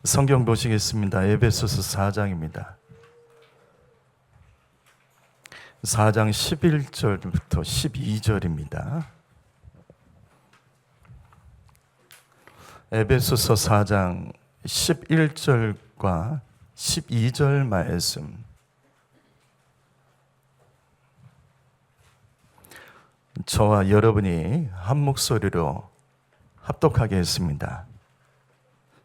성경 보시겠습니다. 에베소서 4장입니다. 4장 11절부터 12절입니다. 에베소서 4장 11절과 12절 말씀. 저와 여러분이 한 목소리로 합독하게 했습니다.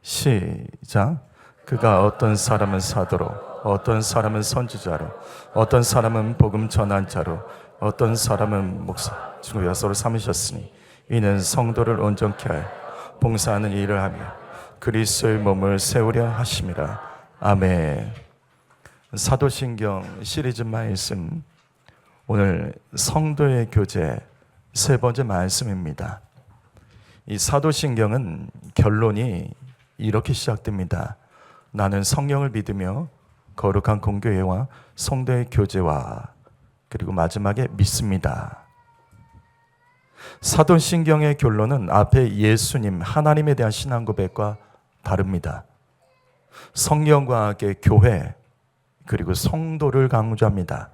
시작. 그가 어떤 사람은 사도로, 어떤 사람은 선지자로, 어떤 사람은 복음 전한 자로, 어떤 사람은 목사, 친구 여서로 삼으셨으니 이는 성도를 온전케 하여 봉사하는 일을 하며 그리스도의 몸을 세우려 하심이라. 아멘. 사도신경 시리즈 말씀, 오늘 성도의 교제 세 번째 말씀입니다. 이 사도신경은 결론이 이렇게 시작됩니다. 나는 성령을 믿으며 거룩한 공교회와 성도의 교제와, 그리고 마지막에 믿습니다. 사도신경의 결론은 앞에 예수님, 하나님에 대한 신앙 고백과 다릅니다. 성령과 함께 교회, 그리고 성도를 강조합니다.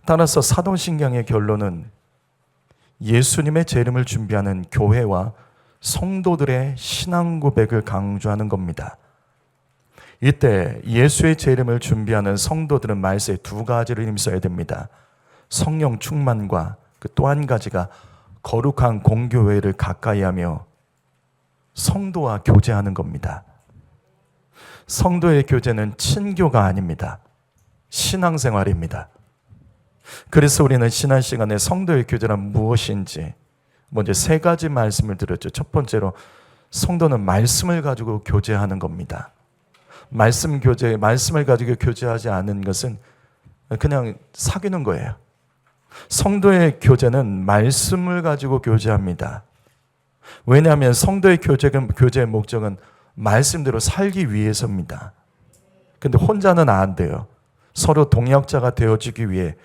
따라서 사도신경의 결론은 예수님의 재림을 준비하는 교회와 성도들의 신앙 고백을 강조하는 겁니다. 이때 예수의 재림을 준비하는 성도들은 말세에 두 가지를 힘써야 됩니다. 성령 충만과 그 또 한 가지가 거룩한 공교회를 가까이 하며 성도와 교제하는 겁니다. 성도의 교제는 친교가 아닙니다. 신앙생활입니다. 그래서 우리는 지난 시간에 성도의 교제란 무엇인지 먼저 세 가지 말씀을 드렸죠. 첫 번째로 성도는 말씀을 가지고 교제하는 겁니다. 말씀을 가지고 교제하지 않은 것은 그냥 사귀는 거예요. 성도의 교제는 말씀을 가지고 교제합니다. 왜냐하면 성도의 교제의 목적은 말씀대로 살기 위해서입니다. 근데 혼자는 안 돼요. 서로 동역자가 되어지기 위해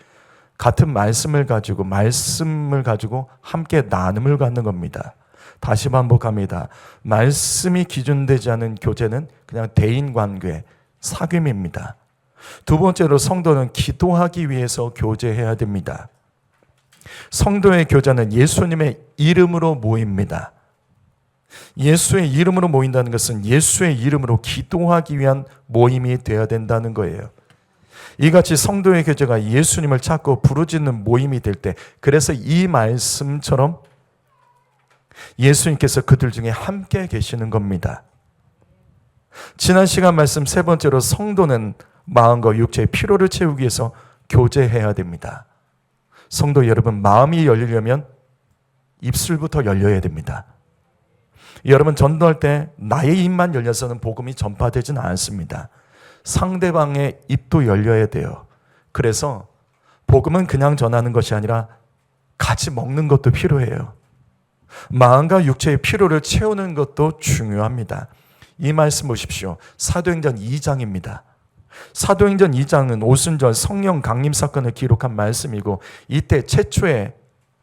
같은 말씀을 가지고 함께 나눔을 갖는 겁니다. 다시 반복합니다. 말씀이 기준되지 않은 교제는 그냥 대인관계, 사귐입니다. 두 번째로 성도는 기도하기 위해서 교제해야 됩니다. 성도의 교제는 예수님의 이름으로 모입니다. 예수의 이름으로 모인다는 것은 예수의 이름으로 기도하기 위한 모임이 되어야 된다는 거예요. 이같이 성도의 교제가 예수님을 찾고 부르짖는 모임이 될 때, 그래서 이 말씀처럼 예수님께서 그들 중에 함께 계시는 겁니다. 지난 시간 말씀 세 번째로 성도는 마음과 육체의 피로를 채우기 위해서 교제해야 됩니다. 성도 여러분, 마음이 열리려면 입술부터 열려야 됩니다. 여러분, 전도할 때 나의 입만 열려서는 복음이 전파되지는 않습니다. 상대방의 입도 열려야 돼요. 그래서 복음은 그냥 전하는 것이 아니라 같이 먹는 것도 필요해요. 마음과 육체의 피로를 채우는 것도 중요합니다. 이 말씀 보십시오. 사도행전 2장입니다. 사도행전 2장은 오순절 성령 강림 사건을 기록한 말씀이고, 이때 최초의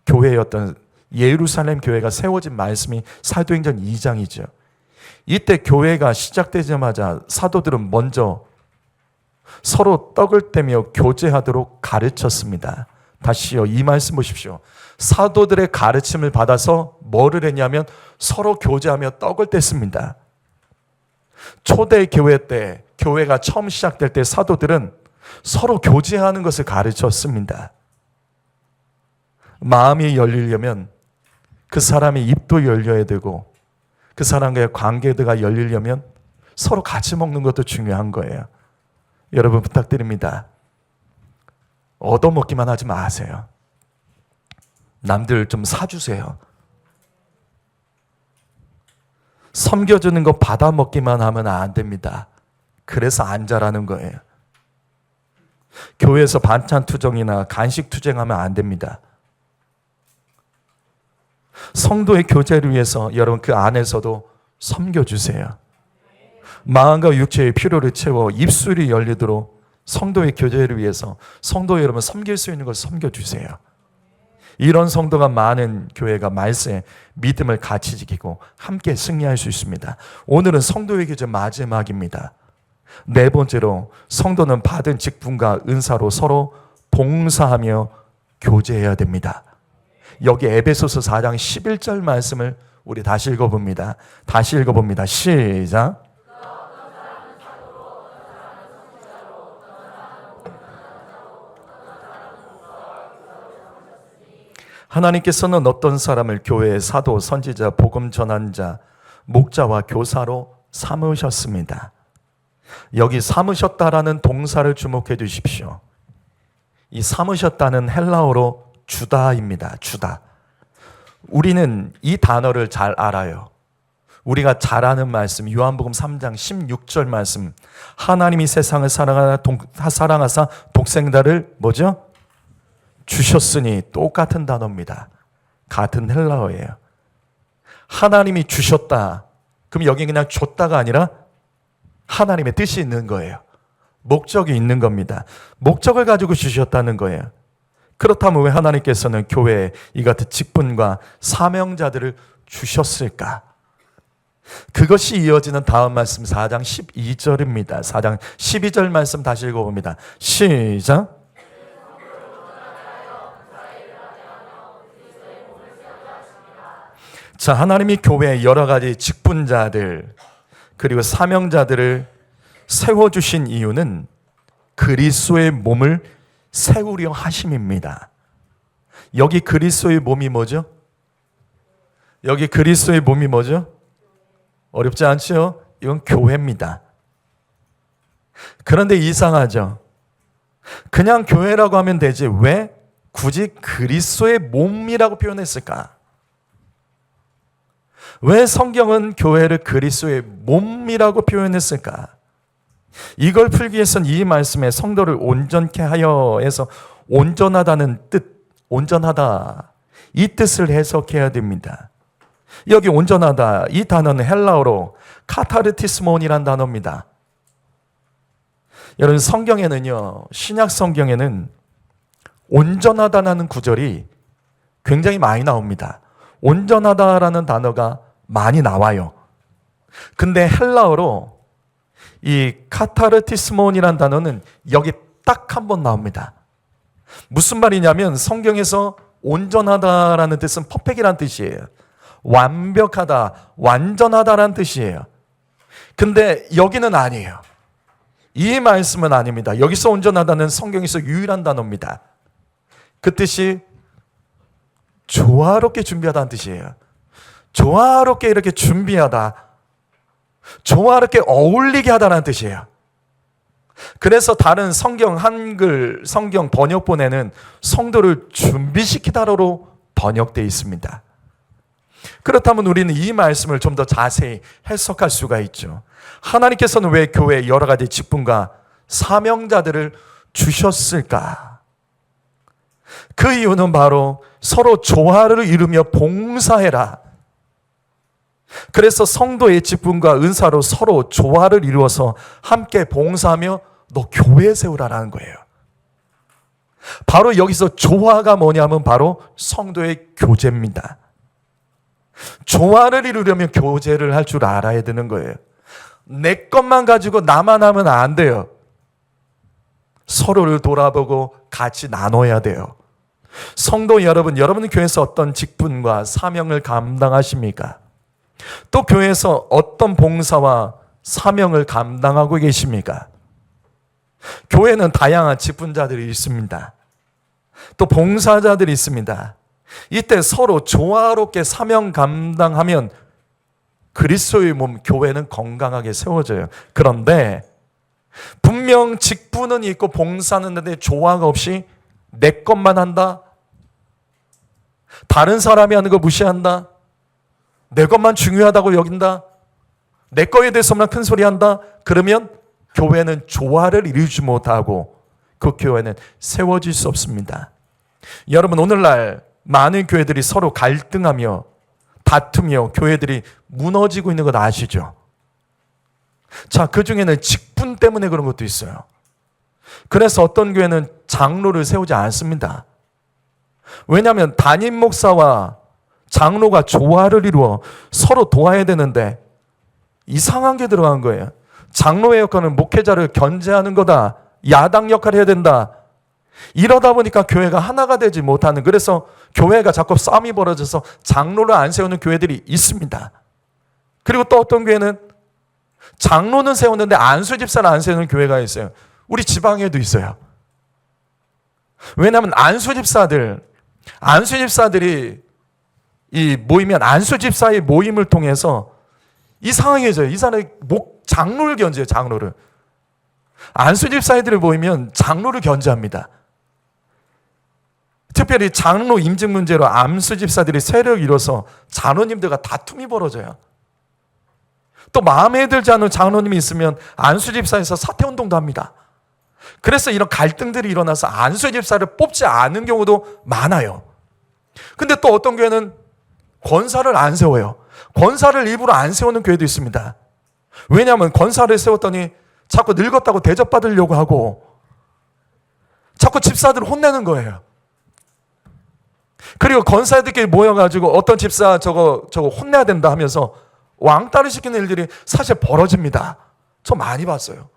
교회였던 예루살렘 교회가 세워진 말씀이 사도행전 2장이죠. 이때 교회가 시작되자마자 사도들은 먼저 서로 떡을 떼며 교제하도록 가르쳤습니다. 다시요, 이 말씀 보십시오. 사도들의 가르침을 받아서 뭐를 했냐면 서로 교제하며 떡을 뗐습니다. 초대 교회 때, 교회가 처음 시작될 때 사도들은 서로 교제하는 것을 가르쳤습니다. 마음이 열리려면 그 사람의 입도 열려야 되고, 그 사람과의 관계가 열리려면 서로 같이 먹는 것도 중요한 거예요. 여러분, 부탁드립니다. 얻어먹기만 하지 마세요. 남들 좀 사주세요. 섬겨주는 거 받아먹기만 하면 안 됩니다. 그래서 안 자라는 거예요. 교회에서 반찬 투정이나 간식 투쟁하면 안 됩니다. 성도의 교제를 위해서 여러분 그 안에서도 섬겨주세요. 마음과 육체의 필요를 채워 입술이 열리도록 성도의 교제를 위해서 성도 여러분 섬길 수 있는 것을 섬겨주세요. 이런 성도가 많은 교회가 말세에 믿음을 같이 지키고 함께 승리할 수 있습니다. 오늘은 성도의 교제 마지막입니다. 네 번째로 성도는 받은 직분과 은사로 서로 봉사하며 교제해야 됩니다. 여기 에베소서 4장 11절 말씀을 우리 다시 읽어봅니다. 시작. 하나님께서는 어떤 사람을 교회의 사도, 선지자, 복음 전환자, 목자와 교사로 삼으셨습니다. 여기 삼으셨다라는 동사를 주목해 주십시오. 이 삼으셨다는 헬라어로 주다입니다. 주다. 우리는 이 단어를 잘 알아요. 우리가 잘 아는 말씀, 요한복음 3장 16절 말씀. 하나님이 세상을 사랑하사 독생자를 뭐죠? 주셨으니, 똑같은 단어입니다. 같은 헬라어예요. 하나님이 주셨다. 그럼 여기 그냥 줬다가 아니라 하나님의 뜻이 있는 거예요. 목적이 있는 겁니다. 목적을 가지고 주셨다는 거예요. 그렇다면 왜 하나님께서는 교회에 이 같은 직분과 사명자들을 주셨을까? 그것이 이어지는 다음 말씀 4장 12절입니다. 4장 12절 말씀 다시 읽어봅니다. 시작. 자, 하나님이 교회에 여러 가지 직분자들 그리고 사명자들을 세워주신 이유는 그리스도의 몸을 세우려 하심입니다. 여기 그리스도의 몸이 뭐죠? 여기 그리스도의 몸이 뭐죠? 어렵지 않죠? 이건 교회입니다. 그런데 이상하죠? 그냥 교회라고 하면 되지 왜 굳이 그리스도의 몸이라고 표현했을까? 왜 성경은 교회를 그리스도의 몸이라고 표현했을까? 이걸 풀기 위해서는 이 말씀에 성도를 온전케 하여 해서 온전하다는 뜻, 온전하다 이 뜻을 해석해야 됩니다. 여기 온전하다 이 단어는 헬라어로 카타르티스몬이란 단어입니다. 여러분 성경에는요, 신약 성경에는 온전하다라는 구절이 굉장히 많이 나옵니다. 온전하다라는 단어가 많이 나와요. 근데 헬라어로 이 카타르티스몬이라는 단어는 여기 딱 한 번 나옵니다. 무슨 말이냐면 성경에서 온전하다라는 뜻은 퍼펙이라는 뜻이에요. 완벽하다, 완전하다라는 뜻이에요. 근데 여기는 아니에요. 이 말씀은 아닙니다. 여기서 온전하다는 성경에서 유일한 단어입니다. 그 뜻이 조화롭게 준비하다는 뜻이에요. 조화롭게 이렇게 준비하다, 조화롭게 어울리게 하다는 뜻이에요. 그래서 다른 성경 한글 성경 번역본에는 성도를 준비시키다로 번역되어 있습니다. 그렇다면 우리는 이 말씀을 좀 더 자세히 해석할 수가 있죠. 하나님께서는 왜 교회에 여러 가지 직분과 사명자들을 주셨을까? 그 이유는 바로 서로 조화를 이루며 봉사해라. 그래서 성도의 직분과 은사로 서로 조화를 이루어서 함께 봉사하며 너 교회 세우라라는 거예요. 바로 여기서 조화가 뭐냐면 바로 성도의 교제입니다. 조화를 이루려면 교제를 할 줄 알아야 되는 거예요. 내 것만 가지고 나만 하면 안 돼요. 서로를 돌아보고 같이 나눠야 돼요. 성도 여러분, 여러분 교회에서 어떤 직분과 사명을 감당하십니까? 또 교회에서 어떤 봉사와 사명을 감당하고 계십니까? 교회는 다양한 직분자들이 있습니다. 또 봉사자들이 있습니다. 이때 서로 조화롭게 사명 감당하면 그리스도의 몸 교회는 건강하게 세워져요. 그런데 분명 직분은 있고 봉사는 있는데 조화가 없이 내 것만 한다, 다른 사람이 하는 거 무시한다, 내 것만 중요하다고 여긴다, 내 거에 대해서만 큰 소리 한다, 그러면 교회는 조화를 이루지 못하고 그 교회는 세워질 수 없습니다. 여러분, 오늘날 많은 교회들이 서로 갈등하며 다투며 교회들이 무너지고 있는 것 아시죠? 자, 그 중에는 직분 때문에 그런 것도 있어요. 그래서 어떤 교회는 장로를 세우지 않습니다. 왜냐하면 담임 목사와 장로가 조화를 이루어 서로 도와야 되는데 이상한 게 들어간 거예요. 장로의 역할은 목회자를 견제하는 거다. 야당 역할을 해야 된다. 이러다 보니까 교회가 하나가 되지 못하는, 그래서 교회가 자꾸 싸움이 벌어져서 장로를 안 세우는 교회들이 있습니다. 그리고 또 어떤 교회는 장로는 세우는데 안수 집사를 안 세우는 교회가 있어요. 우리 지방에도 있어요. 왜냐하면 안수 집사들이 이 모이면 안수 집사의 모임을 통해서 이상해져요. 이 사람이 장로를 견제해요. 장로를. 안수 집사들이 모이면 장로를 견제합니다. 특별히 장로 임직 문제로 안수 집사들이 세력을 이뤄서 장로님들과 다툼이 벌어져요. 또 마음에 들지 않는 장로님이 있으면 안수 집사에서 사퇴운동도 합니다. 그래서 이런 갈등들이 일어나서 안수 집사를 뽑지 않은 경우도 많아요. 근데 또 어떤 교회는 권사를 안 세워요. 권사를 일부러 안 세우는 교회도 있습니다. 왜냐하면 권사를 세웠더니 자꾸 늙었다고 대접받으려고 하고 자꾸 집사들을 혼내는 거예요. 그리고 권사들끼리 모여가지고 어떤 집사 저거 혼내야 된다 하면서 왕따를 시키는 일들이 사실 벌어집니다. 저 많이 봤어요.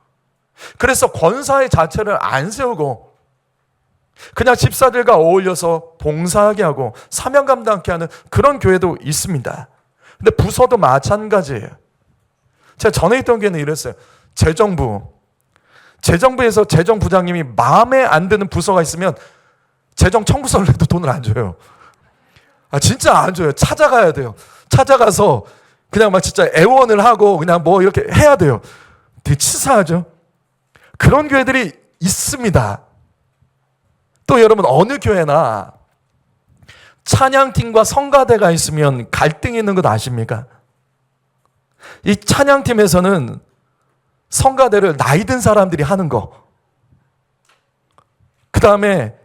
그래서 권사의 자체를 안 세우고 그냥 집사들과 어울려서 봉사하게 하고 사명 감당케 하는 그런 교회도 있습니다. 근데 부서도 마찬가지예요. 제가 전에 있던 교회는 이랬어요. 재정부에서 재정부장님이 마음에 안 드는 부서가 있으면 재정 청구서를 내도 돈을 안 줘요. 진짜 안 줘요. 찾아가야 돼요. 찾아가서 그냥 막 진짜 애원을 하고 그냥 뭐 이렇게 해야 돼요. 되게 치사하죠. 그런 교회들이 있습니다. 또 여러분, 어느 교회나 찬양팀과 성가대가 있으면 갈등이 있는 것 아십니까? 이 찬양팀에서는 성가대를 나이 든 사람들이 하는 거, 그 다음에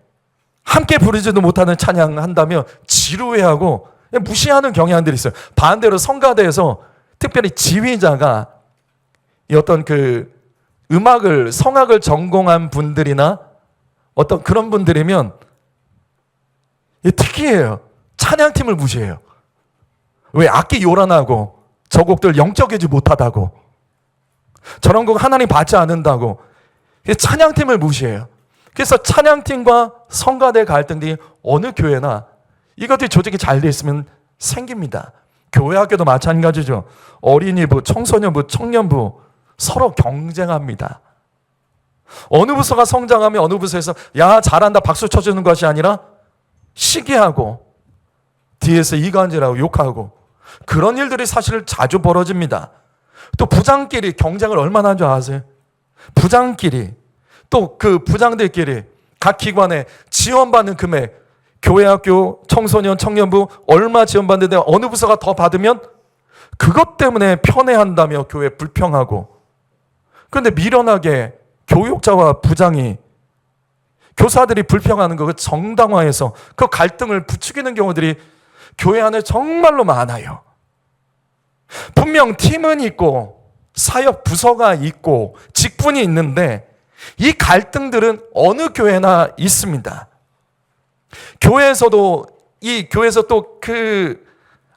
함께 부르지도 못하는 찬양 한다면 지루해하고 무시하는 경향들이 있어요. 반대로 성가대에서 특별히 지휘자가 어떤 성악을 전공한 분들이나 어떤 그런 분들이면 특이해요. 찬양팀을 무시해요. 왜? 악기 요란하고 저 곡들 영적이지 못하다고, 저런 곡 하나님 받지 않는다고 찬양팀을 무시해요. 그래서 찬양팀과 성가대 갈등들이 어느 교회나 이것들이 조직이 잘 돼 있으면 생깁니다. 교회 학교도 마찬가지죠. 어린이부, 청소년부, 청년부 서로 경쟁합니다. 어느 부서가 성장하면 어느 부서에서 야 잘한다 박수 쳐주는 것이 아니라 시기하고 뒤에서 이간질하고 욕하고 그런 일들이 사실 자주 벌어집니다. 또 부장끼리 경쟁을 얼마나 하는 줄 아세요? 부장끼리, 또 그 부장들끼리 각 기관에 지원받는 금액, 교회 학교 청소년 청년부 얼마 지원받는데 어느 부서가 더 받으면 그것 때문에 편애한다며 교회 불평하고, 그런데 미련하게 교육자와 부장이, 교사들이 불평하는 거 정당화해서 그 갈등을 부추기는 경우들이 교회 안에 정말로 많아요. 분명 팀은 있고 사역 부서가 있고 직분이 있는데 이 갈등들은 어느 교회나 있습니다. 교회에서도 또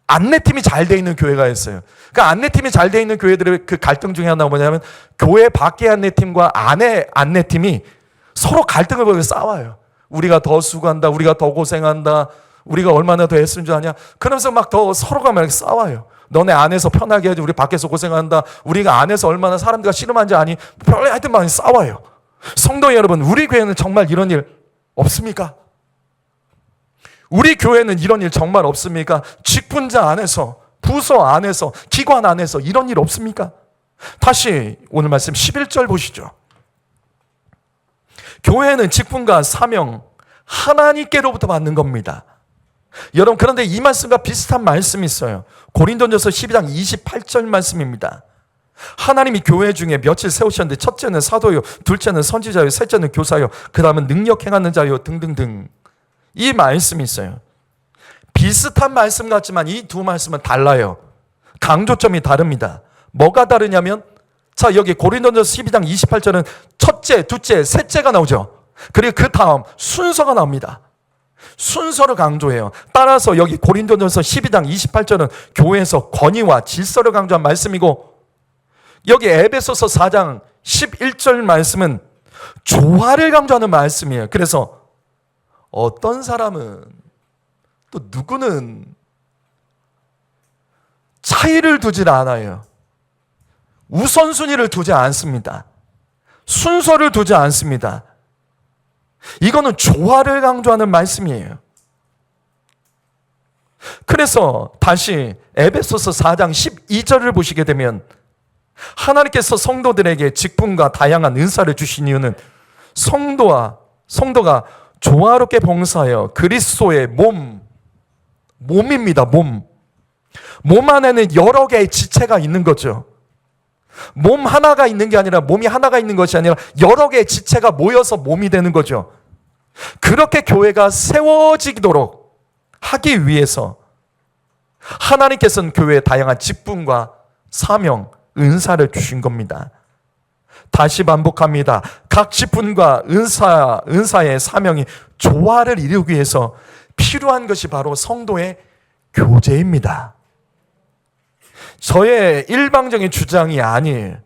안내팀이 잘 돼 있는 교회가 있어요. 그 안내팀이 잘 돼 있는 교회들의 그 갈등 중에 하나가 뭐냐면 교회 밖의 안내팀과 안에 안내팀이 서로 갈등을 벌여서 싸워요. 우리가 더 수고한다, 우리가 더 고생한다, 우리가 얼마나 더 애쓰는 줄 아냐, 그러면서 막 더 서로가 막 싸워요. 너네 안에서 편하게 해야지, 우리 밖에서 고생한다, 우리가 안에서 얼마나 사람들과 씨름한지 아니, 하여튼 막 싸워요. 성도 여러분, 우리 교회는 정말 이런 일 없습니까? 우리 교회는 이런 일 정말 없습니까? 직분자 안에서, 부서 안에서, 기관 안에서 이런 일 없습니까? 다시 오늘 말씀 11절 보시죠. 교회는 직분과 사명 하나님께로부터 받는 겁니다. 여러분, 그런데 이 말씀과 비슷한 말씀이 있어요. 고린도전서 12장 28절 말씀입니다. 하나님이 교회 중에 며칠 세우셨는데 첫째는 사도요, 둘째는 선지자요, 셋째는 교사요, 그 다음은 능력 행하는 자요 등등등. 이 말씀이 있어요. 비슷한 말씀 같지만 이 두 말씀은 달라요. 강조점이 다릅니다. 뭐가 다르냐면, 자, 여기 고린도전서 12장 28절은 첫째, 둘째, 셋째가 나오죠. 그리고 그 다음 순서가 나옵니다. 순서를 강조해요. 따라서 여기 고린도전서 12장 28절은 교회에서 권위와 질서를 강조한 말씀이고, 여기 에베소서 4장 11절 말씀은 조화를 강조하는 말씀이에요. 그래서 어떤 사람은 또 누구는 차이를 두질 않아요. 우선순위를 두지 않습니다. 순서를 두지 않습니다. 이거는 조화를 강조하는 말씀이에요. 그래서 다시 에베소서 4장 12절을 보시게 되면 하나님께서 성도들에게 직분과 다양한 은사를 주신 이유는 성도가 조화롭게 봉사하여 그리스도의 몸입니다. 몸 안에는 여러 개의 지체가 있는 거죠. 몸 하나가 있는 게 아니라, 몸이 하나가 있는 것이 아니라 여러 개의 지체가 모여서 몸이 되는 거죠. 그렇게 교회가 세워지도록 하기 위해서 하나님께서는 교회에 다양한 직분과 사명, 은사를 주신 겁니다. 다시 반복합니다. 각 직분과 은사의 사명이 조화를 이루기 위해서 필요한 것이 바로 성도의 교제입니다. 저의 일방적인 주장이 아니에요.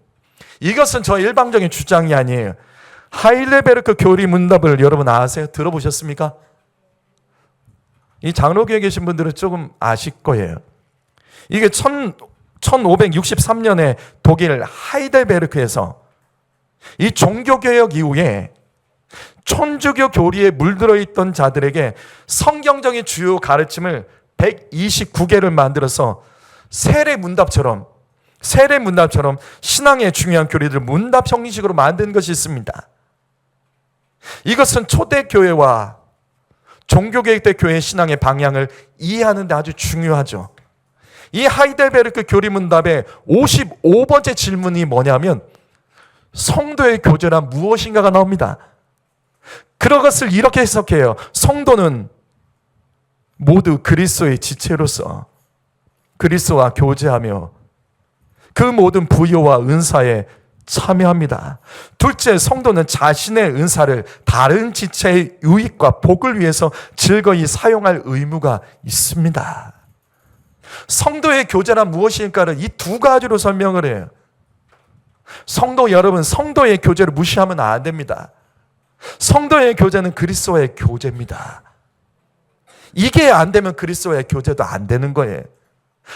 이것은 저의 일방적인 주장이 아니에요. 하일레베르크 교리 문답을 여러분 아세요? 들어보셨습니까? 이 장로교에 계신 분들은 조금 아실 거예요. 이게 1563년에 독일 하이델베르크에서 이 종교개혁 이후에 천주교 교리에 물들어 있던 자들에게 성경적인 주요 가르침을 129개를 만들어서 세례 문답처럼 신앙의 중요한 교리들을 문답 형식으로 만든 것이 있습니다. 이것은 초대교회와 종교개혁 때 교회의 신앙의 방향을 이해하는 데 아주 중요하죠. 이 하이델베르크 교리문답의 55번째 질문이 뭐냐면 성도의 교제란 무엇인가가 나옵니다. 그것을 이렇게 해석해요. 성도는 모두 그리스도의 지체로서 그리스도와 교제하며 그 모든 부요와 은사에 참여합니다. 둘째, 성도는 자신의 은사를 다른 지체의 유익과 복을 위해서 즐거이 사용할 의무가 있습니다. 성도의 교제란 무엇일까를 이 두 가지로 설명을 해요. 성도 여러분, 성도의 교제를 무시하면 안 됩니다. 성도의 교제는 그리스도의 교제입니다. 이게 안 되면 그리스도의 교제도 안 되는 거예요.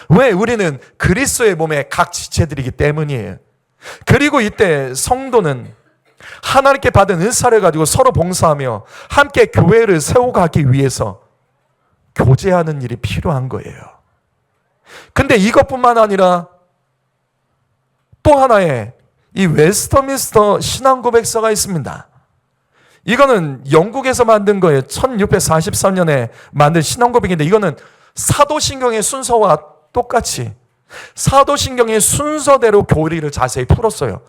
왜? 우리는 그리스도의 몸의 각 지체들이기 때문이에요. 그리고 이때 성도는 하나님께 받은 은사를 가지고 서로 봉사하며 함께 교회를 세워가기 위해서 교제하는 일이 필요한 거예요. 근데 이것뿐만 아니라 또 하나의 이 웨스터민스터 신앙고백서가 있습니다. 이거는 영국에서 만든 거예요. 1643년에 만든 신앙고백인데, 이거는 사도신경의 순서와 똑같이 사도신경의 순서대로 교리를 자세히 풀었어요.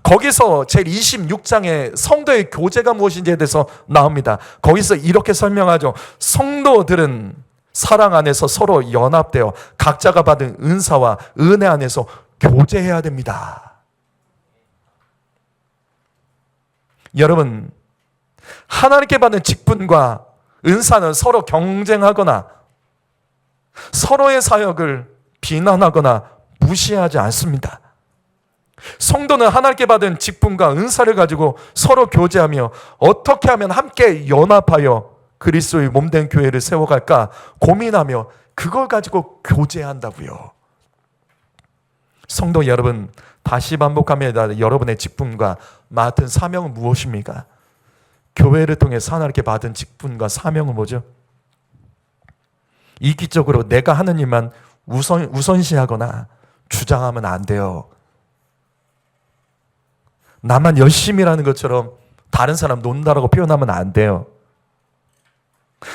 거기서 제26장에 성도의 교제가 무엇인지에 대해서 나옵니다. 거기서 이렇게 설명하죠. 성도들은 사랑 안에서 서로 연합되어 각자가 받은 은사와 은혜 안에서 교제해야 됩니다. 여러분, 하나님께 받은 직분과 은사는 서로 경쟁하거나 서로의 사역을 비난하거나 무시하지 않습니다. 성도는 하나님께 받은 직분과 은사를 가지고 서로 교제하며 어떻게 하면 함께 연합하여 그리스도의 몸된 교회를 세워갈까 고민하며 그걸 가지고 교제한다고요. 성도 여러분, 다시 반복합니다. 여러분의 직분과 맡은 사명은 무엇입니까? 교회를 통해서 하나님께 받은 직분과 사명은 뭐죠? 이기적으로 내가 하는 일만 우선시하거나 주장하면 안 돼요. 나만 열심히 일하는 것처럼 다른 사람 논다라고 표현하면 안 돼요.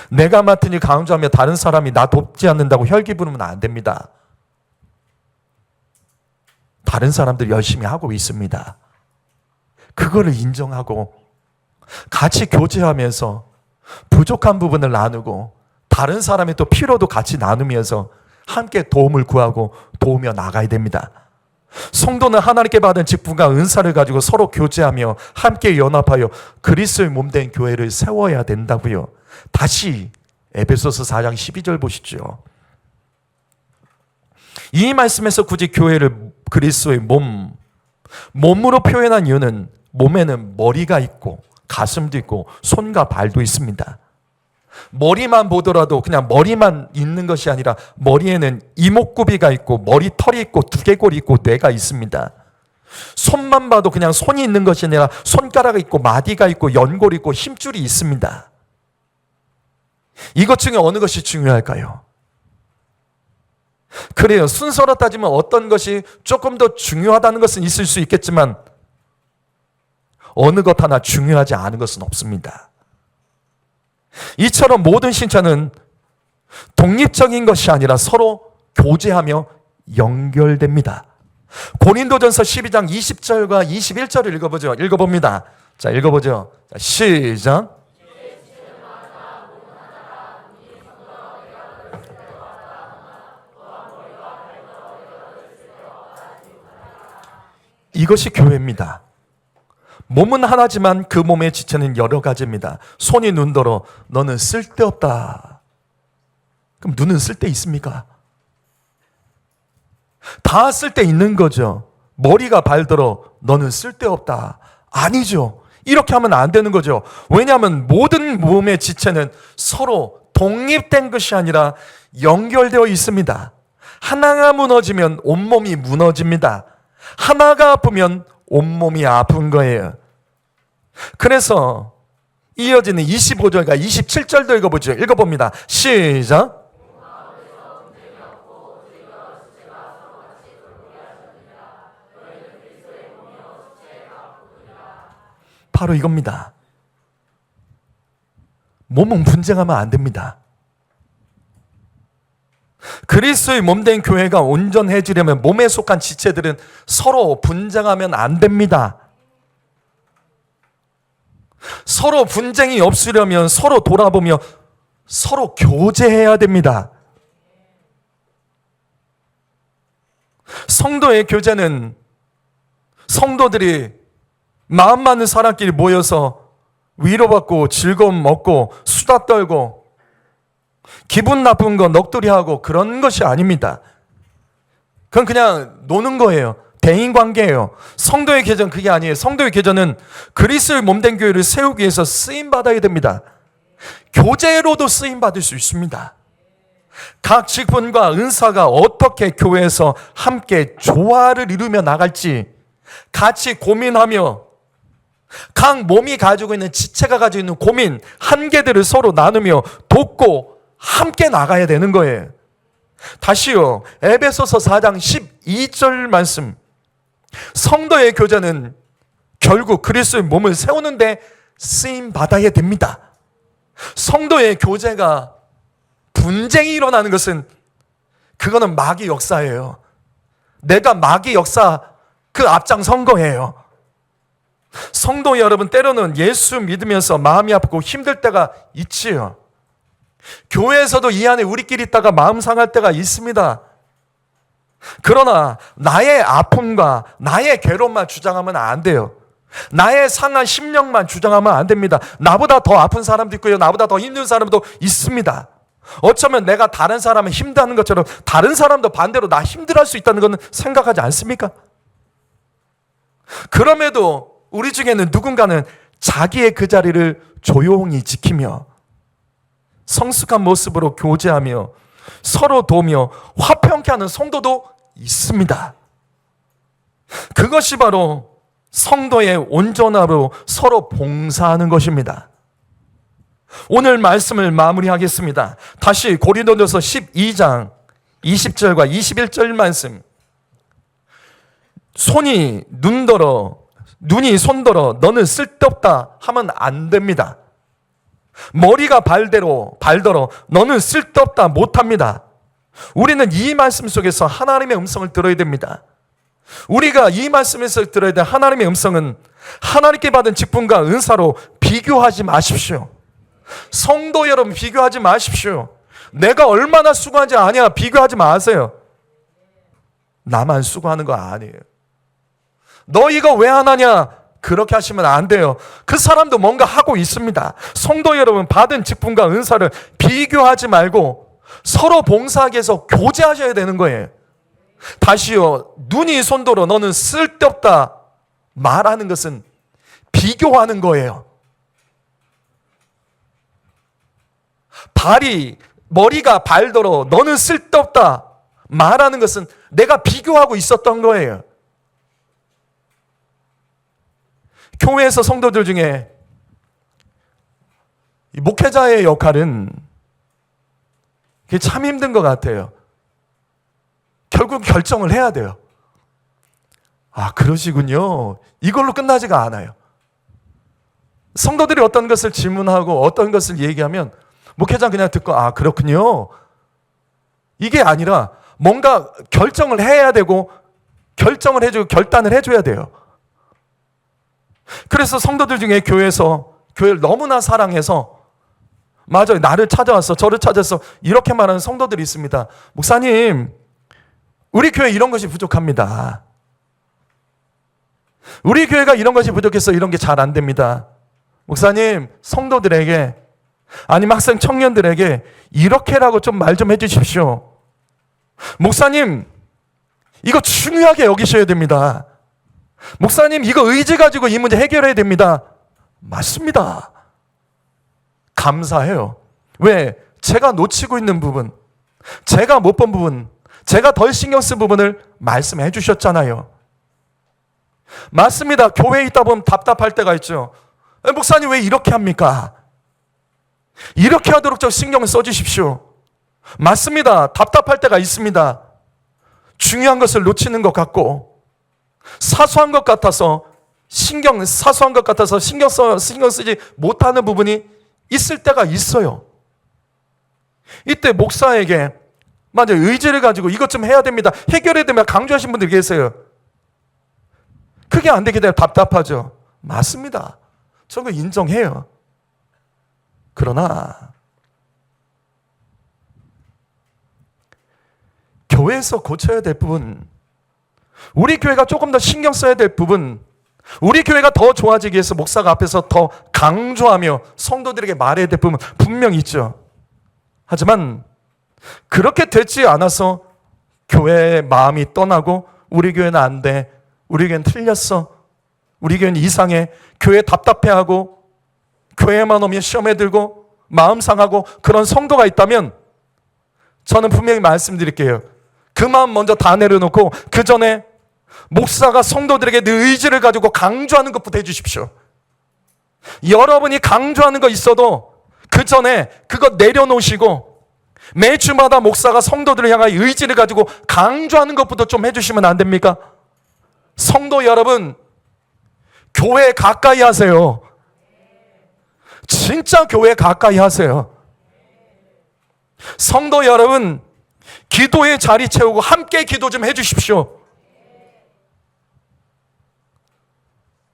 내가 맡은 일 강조하며 다른 사람이 나 돕지 않는다고 혈기 부르면 안 됩니다. 다른 사람들 열심히 하고 있습니다. 그거를 인정하고 같이 교제하면서 부족한 부분을 나누고 다른 사람의 또 필요도 같이 나누면서 함께 도움을 구하고 도우며 나가야 됩니다. 성도는 하나님께 받은 직분과 은사를 가지고 서로 교제하며 함께 연합하여 그리스도의 몸된 교회를 세워야 된다고요. 다시 에베소서 4장 12절 보시죠. 이 말씀에서 굳이 교회를 그리스도의 몸으로 표현한 이유는 몸에는 머리가 있고 가슴도 있고 손과 발도 있습니다. 머리만 보더라도 그냥 머리만 있는 것이 아니라 머리에는 이목구비가 있고 머리털이 있고 두개골이 있고 뇌가 있습니다. 손만 봐도 그냥 손이 있는 것이 아니라 손가락이 있고 마디가 있고 연골이 있고 힘줄이 있습니다. 이것 중에 어느 것이 중요할까요? 그래요. 순서로 따지면 어떤 것이 조금 더 중요하다는 것은 있을 수 있겠지만 어느 것 하나 중요하지 않은 것은 없습니다. 이처럼 모든 신자는 독립적인 것이 아니라 서로 교제하며 연결됩니다. 고린도전서 12장 20절과 21절을 읽어봅니다. 자, 읽어보죠. 자, 시작. 이것이 교회입니다. 몸은 하나지만 그 몸의 지체는 여러 가지입니다. 손이 눈더러 너는 쓸데없다. 그럼 눈은 쓸데 있습니까? 다 쓸데 있는 거죠. 머리가 발더러 너는 쓸데없다. 아니죠. 이렇게 하면 안 되는 거죠. 왜냐하면 모든 몸의 지체는 서로 독립된 것이 아니라 연결되어 있습니다. 하나가 무너지면 온몸이 무너집니다. 하나가 아프면 온몸이 아픈 거예요. 그래서 이어지는 25절과 27절도 읽어보죠. 읽어봅니다. 시작. 바로 이겁니다. 몸은 분쟁하면 안 됩니다. 그리스도의 몸된 교회가 온전해지려면 몸에 속한 지체들은 서로 분쟁하면 안 됩니다. 서로 분쟁이 없으려면 서로 돌아보며 서로 교제해야 됩니다. 성도의 교제는 성도들이 마음 맞는 사람끼리 모여서 위로받고 즐거움 얻고 수다 떨고 기분 나쁜 거 넋두리하고 그런 것이 아닙니다. 그건 그냥 노는 거예요. 대인관계예요. 성도의 교제는 그게 아니에요. 성도의 교제는 그리스도의 몸된 교회를 세우기 위해서 쓰임받아야 됩니다. 교제로도 쓰임받을 수 있습니다. 각 직분과 은사가 어떻게 교회에서 함께 조화를 이루며 나갈지 같이 고민하며 각 몸이 가지고 있는 지체가 가지고 있는 고민, 한계들을 서로 나누며 돕고 함께 나가야 되는 거예요. 다시요. 에베소서 4장 12절 말씀. 성도의 교제는 결국 그리스도의 몸을 세우는데 쓰임 받아야 됩니다. 성도의 교제가 분쟁이 일어나는 것은 그거는 마귀 역사예요. 내가 마귀 역사 그 앞장선 거예요. 성도 여러분, 때로는 예수 믿으면서 마음이 아프고 힘들 때가 있지요. 교회에서도 이 안에 우리끼리 있다가 마음 상할 때가 있습니다. 그러나 나의 아픔과 나의 괴로움만 주장하면 안 돼요. 나의 상한 심령만 주장하면 안 됩니다. 나보다 더 아픈 사람도 있고요. 나보다 더 힘든 사람도 있습니다. 어쩌면 내가 다른 사람을 힘들어하는 것처럼 다른 사람도 반대로 나 힘들어할 수 있다는 것은 생각하지 않습니까? 그럼에도 우리 중에는 누군가는 자기의 그 자리를 조용히 지키며 성숙한 모습으로 교제하며 서로 도우며 화평케 하는 성도도 있습니다. 그것이 바로 성도의 온전함으로 서로 봉사하는 것입니다. 오늘 말씀을 마무리하겠습니다. 다시 고린도전서 12장 20절과 21절 말씀. 눈이 손더러 너는 쓸데없다 하면 안 됩니다. 머리가 발더러 너는 쓸데없다 못합니다. 우리는 이 말씀 속에서 하나님의 음성을 들어야 됩니다. 우리가 이 말씀에서 들어야 될 하나님의 음성은 하나님께 받은 직분과 은사로 비교하지 마십시오. 성도 여러분, 비교하지 마십시오. 내가 얼마나 수고한지 아냐, 비교하지 마세요. 나만 수고하는 거 아니에요. 너 이거 왜 안 하냐, 그렇게 하시면 안 돼요. 그 사람도 뭔가 하고 있습니다. 성도 여러분, 받은 직분과 은사를 비교하지 말고 서로 봉사하기 위해서 교제하셔야 되는 거예요. 다시요, 눈이 손도로 너는 쓸데없다 말하는 것은 비교하는 거예요. 머리가 발도로 너는 쓸데없다 말하는 것은 내가 비교하고 있었던 거예요. 교회에서 성도들 중에 목회자의 역할은 그게 참 힘든 것 같아요. 결국 결정을 해야 돼요. 아, 그러시군요. 이걸로 끝나지가 않아요. 성도들이 어떤 것을 질문하고 어떤 것을 얘기하면 목회자는 그냥 듣고 아, 그렇군요. 이게 아니라 뭔가 결정을 해야 되고 결정을 해주고 결단을 해줘야 돼요. 그래서 성도들 중에 교회에서 교회를 너무나 사랑해서 맞아요. 나를 찾아왔어. 저를 찾아서 이렇게 말하는 성도들이 있습니다. 목사님, 우리 교회 이런 것이 부족합니다. 우리 교회가 이런 것이 부족해서 이런 게 잘 안 됩니다. 목사님, 성도들에게 아니면 학생 청년들에게 이렇게라고 좀 말 좀 해주십시오. 목사님, 이거 중요하게 여기셔야 됩니다. 목사님, 이거 의지 가지고 이 문제 해결해야 됩니다. 맞습니다. 감사해요. 왜? 제가 놓치고 있는 부분, 제가 못 본 부분, 제가 덜 신경 쓴 부분을 말씀해 주셨잖아요. 맞습니다. 교회에 있다 보면 답답할 때가 있죠. 목사님, 왜 이렇게 합니까? 이렇게 하도록 좀 신경을 써주십시오. 맞습니다. 답답할 때가 있습니다. 중요한 것을 놓치는 것 같고 사소한 것 같아서 신경 쓰지 못하는 부분이 있을 때가 있어요. 이때 목사에게 맞아요, 의지를 가지고 이것 좀 해야 됩니다, 해결해야 됩니다 강조하신 분들이 계세요. 그게 안 되게 되면 답답하죠. 맞습니다. 저거 인정해요. 그러나 교회에서 고쳐야 될 부분, 우리 교회가 조금 더 신경 써야 될 부분, 우리 교회가 더 좋아지기 위해서 목사가 앞에서 더 강조하며 성도들에게 말해야 될 부분 분명히 있죠. 하지만 그렇게 되지 않아서 교회의 마음이 떠나고 우리 교회는 안 돼, 우리 교회는 틀렸어, 우리 교회는 이상해, 교회 답답해하고 교회만 오면 시험에 들고 마음 상하고 그런 성도가 있다면 저는 분명히 말씀드릴게요. 그 마음 먼저 다 내려놓고 그 전에 목사가 성도들에게 늘 의지를 가지고 강조하는 것부터 해주십시오. 여러분이 강조하는 거 있어도 그 전에 그거 내려놓으시고 매주마다 목사가 성도들을 향하여 의지를 가지고 강조하는 것부터 좀 해주시면 안 됩니까? 성도 여러분, 교회 가까이 하세요. 진짜 교회 가까이 하세요. 성도 여러분, 기도의 자리 채우고 함께 기도 좀 해주십시오.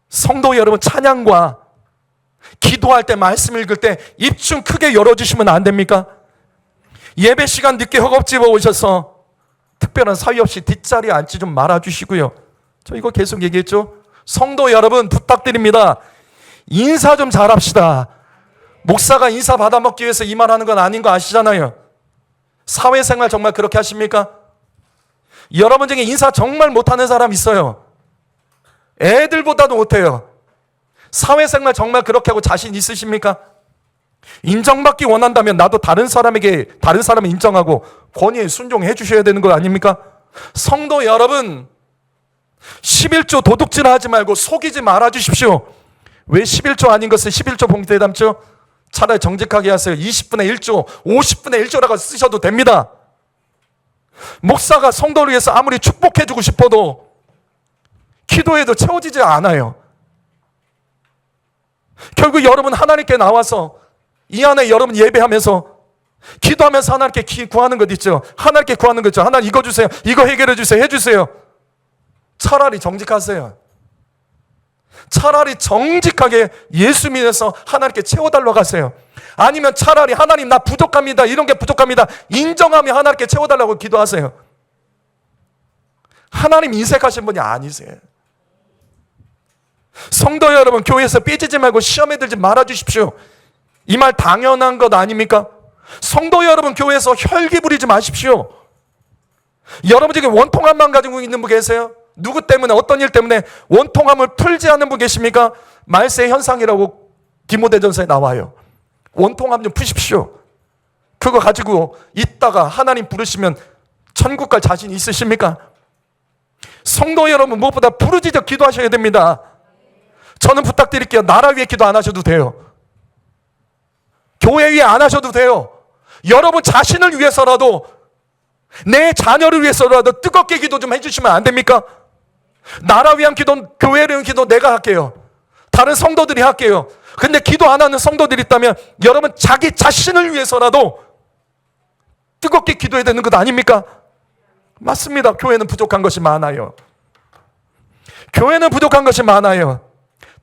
성도 여러분, 찬양과 기도할 때, 말씀 읽을 때 입 좀 크게 열어주시면 안 됩니까? 예배 시간 늦게 허겁지겁 오셔서 특별한 사위 없이 뒷자리에 앉지 좀 말아주시고요. 저 이거 계속 얘기했죠? 성도 여러분, 부탁드립니다. 인사 좀 잘합시다. 목사가 인사 받아먹기 위해서 이 말하는 건 아닌 거 아시잖아요. 사회생활 정말 그렇게 하십니까? 여러분 중에 인사 정말 못하는 사람 있어요. 애들보다도 못해요. 사회생활 정말 그렇게 하고 자신 있으십니까? 인정받기 원한다면 나도 다른 사람을 인정하고 권위에 순종해 주셔야 되는 거 아닙니까? 성도 여러분, 11조 도둑질 하지 말고 속이지 말아 주십시오. 왜 11조 아닌 것을 11조 봉투에 담죠? 차라리 정직하게 하세요. 20분의 1조, 50분의 1조라고 쓰셔도 됩니다. 목사가 성도를 위해서 아무리 축복해주고 싶어도 기도해도 채워지지 않아요. 결국 여러분 하나님께 나와서 이 안에 여러분 예배하면서 기도하면서 하나님께 구하는 것 있죠. 하나님께 구하는 것 있죠. 하나님 이거 주세요, 이거 해결해 주세요, 해주세요. 차라리 정직하세요. 차라리 정직하게 예수 믿어서 하나님께 채워달라고 하세요. 아니면 차라리 하나님 나 부족합니다, 이런 게 부족합니다 인정하며 하나님께 채워달라고 기도하세요. 하나님 인색하신 분이 아니세요. 성도 여러분, 교회에서 삐지지 말고 시험에 들지 말아 주십시오. 이 말 당연한 것 아닙니까? 성도 여러분, 교회에서 혈기 부리지 마십시오. 여러분 중에 원통함만 가지고 있는 분 계세요? 누구 때문에, 어떤 일 때문에 원통함을 풀지 않는 분 계십니까? 말세 현상이라고 디모데전서에 나와요. 원통함 좀 푸십시오. 그거 가지고 있다가 하나님 부르시면 천국 갈 자신 있으십니까? 성도 여러분, 무엇보다 부르짖어 기도하셔야 됩니다. 저는 부탁드릴게요. 나라 위에 기도 안 하셔도 돼요. 교회 위에 안 하셔도 돼요. 여러분 자신을 위해서라도, 내 자녀를 위해서라도 뜨겁게 기도 좀 해주시면 안 됩니까? 나라 위한 기도, 교회를 위한 기도 내가 할게요. 다른 성도들이 할게요. 근데 기도 안 하는 성도들이 있다면 여러분 자기 자신을 위해서라도 뜨겁게 기도해야 되는 것 아닙니까? 맞습니다. 교회는 부족한 것이 많아요. 교회는 부족한 것이 많아요.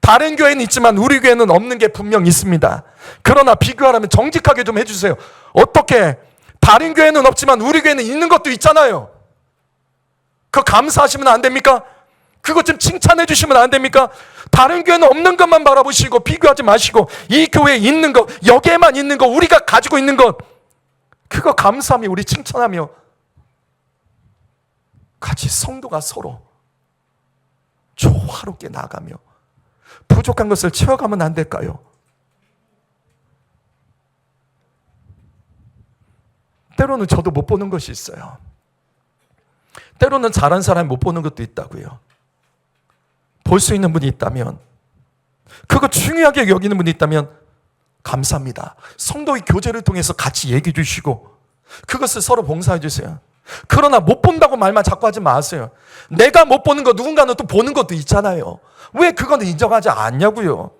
다른 교회는 있지만 우리 교회는 없는 게 분명 있습니다. 그러나 비교하라면 정직하게 좀 해주세요. 어떻게? 다른 교회는 없지만 우리 교회는 있는 것도 있잖아요. 그거 감사하시면 안 됩니까? 그것 좀 칭찬해 주시면 안 됩니까? 다른 교회는 없는 것만 바라보시고 비교하지 마시고 이 교회에 있는 것, 여기에만 있는 것, 우리가 가지고 있는 것, 그거 감사하며 우리 칭찬하며 같이 성도가 서로 조화롭게 나가며 부족한 것을 채워가면 안 될까요? 때로는 저도 못 보는 것이 있어요. 때로는 잘한 사람이 못 보는 것도 있다고요. 볼 수 있는 분이 있다면, 그거 중요하게 여기는 분이 있다면 감사합니다. 성도의 교제를 통해서 같이 얘기해 주시고 그것을 서로 봉사해 주세요. 그러나 못 본다고 말만 자꾸 하지 마세요. 내가 못 보는 거 누군가는 또 보는 것도 있잖아요. 왜 그거는 인정하지 않냐고요.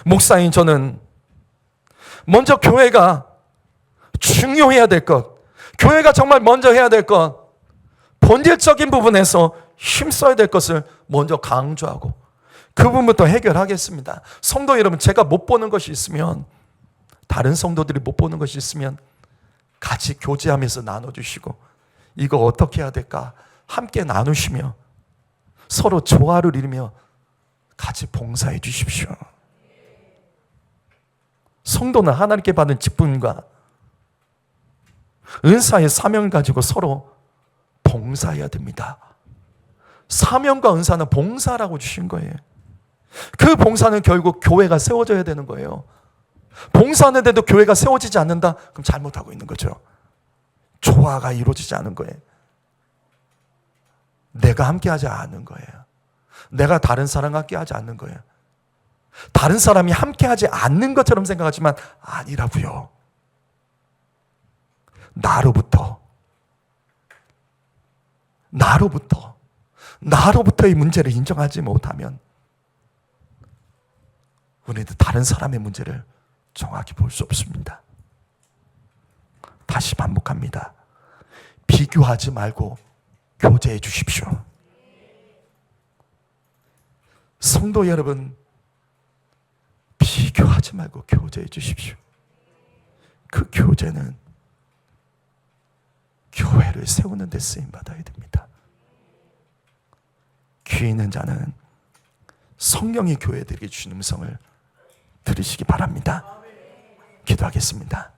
목사인 저는 먼저 교회가 중요해야 될 것, 교회가 정말 먼저 해야 될 것, 본질적인 부분에서 힘써야 될 것을 먼저 강조하고 그 부분부터 해결하겠습니다. 성도 여러분, 제가 못 보는 것이 있으면, 다른 성도들이 못 보는 것이 있으면 같이 교제하면서 나눠주시고 이거 어떻게 해야 될까 함께 나누시며 서로 조화를 이루며 같이 봉사해 주십시오. 성도는 하나님께 받은 직분과 은사의 사명을 가지고 서로 봉사해야 됩니다. 사명과 은사는 봉사라고 주신 거예요. 그 봉사는 결국 교회가 세워져야 되는 거예요. 봉사하는데도 교회가 세워지지 않는다? 그럼 잘못하고 있는 거죠. 조화가 이루어지지 않은 거예요. 내가 함께하지 않는 거예요. 내가 다른 사람과 함께하지 않는 거예요. 다른 사람이 함께하지 않는 것처럼 생각하지만 아니라고요. 나로부터의 문제를 인정하지 못하면 우리는 다른 사람의 문제를 정확히 볼 수 없습니다. 다시 반복합니다. 비교하지 말고 교제해 주십시오. 성도 여러분, 비교하지 말고 교제해 주십시오. 그 교제는 교회를 세우는 데 쓰임받아야 됩니다. 귀 있는 자는 성령이 교회들에게 주신 음성을 들으시기 바랍니다. 기도하겠습니다.